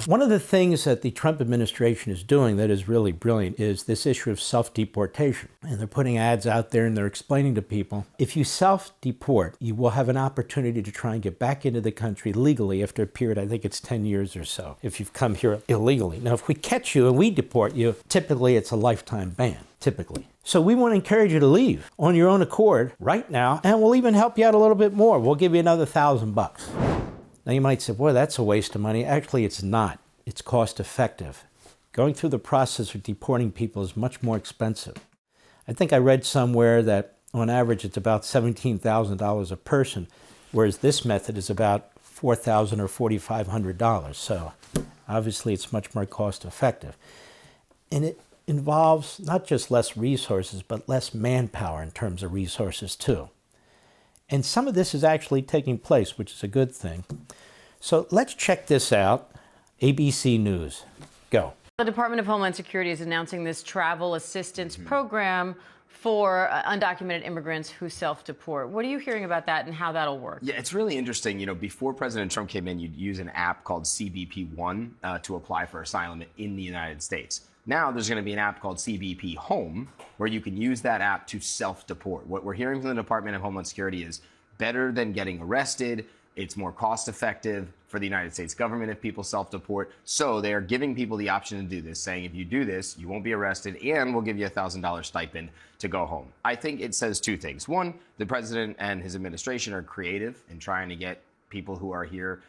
One of the things that the Trump administration is doing that is really brilliant is this issue of self-deportation. And they're putting ads out there and they're explaining to people, if you self-deport, you will have an opportunity to try and get back into the country legally after a period, I think it's 10 years or so, if you've come here illegally. Now, if we catch you and we deport you, typically it's a lifetime ban, typically. So we want to encourage you to leave on your own accord right now, and we'll even help you out a little bit more. We'll give you another $1,000. Now you might say, boy, that's a waste of money. Actually, it's not. It's cost effective. Going through the process of deporting people is much more expensive. I think I read somewhere that on average it's about $17,000 a person, whereas this method is about $4,000 or $4,500. So obviously it's much more cost effective. And it involves not just less resources, but less manpower in terms of resources too. And some of this is actually taking place, which is a good thing. So let's check this out. ABC News. Go. The Department of Homeland Security is announcing this travel assistance program for undocumented immigrants who self-deport. What are you hearing about that and how that'll work? Yeah, it's really interesting. You know, before President Trump came in, you'd use an app called CBP One to apply for asylum in the United States. Now there's going to be an app called CBP Home where you can use that app to self-deport. What we're hearing from the Department of Homeland Security is better than getting arrested. It's more cost-effective for the United States government if people self-deport. So they are giving people the option to do this, saying if you do this, you won't be arrested, and we'll give you a $1,000 stipend to go home. I think it says two things. One, the president and his administration are creative in trying to get people who are here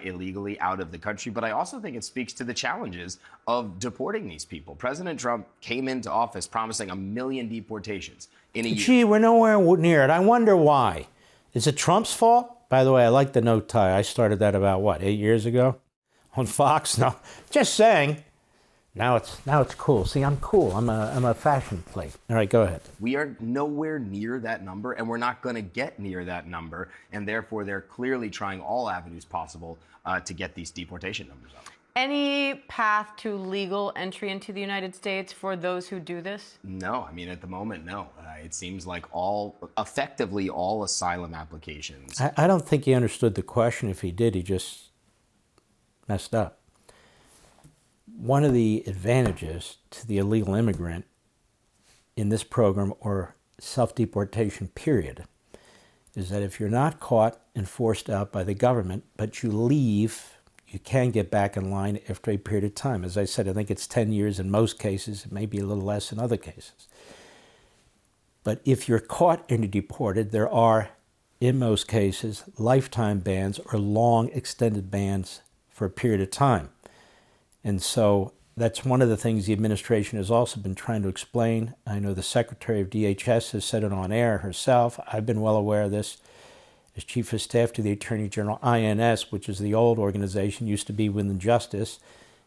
illegally out of the country. But I also think it speaks to the challenges of deporting these people. President Trump came into office promising 1 million deportations in a year. Gee, we're nowhere near it. I wonder why. Is it Trump's fault? By the way, I like the no tie. I started that about, what, 8 years ago? On Fox? No, just saying. Now it's cool. See, I'm cool. I'm a fashion plate. All right, go ahead. We are nowhere near that number, and we're not going to get near that number. And therefore, they're clearly trying all avenues possible to get these deportation numbers up. Any path to legal entry into the United States for those who do this? No, I mean, at the moment, no. It seems like effectively all asylum applications. I don't think he understood the question. If he did, he just messed up. One of the advantages to the illegal immigrant in this program or self-deportation period is that if you're not caught and forced out by the government, but you leave, you can get back in line after a period of time. As I said, I think it's 10 years in most cases. It may be a little less in other cases. But if you're caught and you're deported, there are, in most cases, lifetime bans or long extended bans for a period of time. And so that's one of the things the administration has also been trying to explain. I know the Secretary of DHS has said it on air herself. I've been well aware of this. As Chief of Staff to the Attorney General, INS, which is the old organization, used to be within Justice.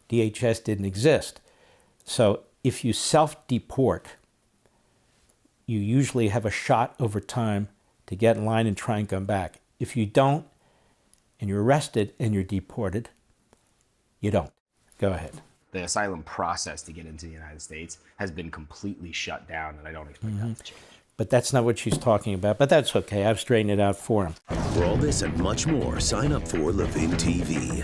DHS didn't exist. So if you self-deport, you usually have a shot over time to get in line and try and come back. If you don't, and you're arrested and you're deported, you don't. Go ahead. The asylum process to get into the United States has been completely shut down, and I don't expect that to change. But that's not what she's talking about. But that's okay. I've straightened it out for him. For all this and much more, sign up for Levin TV.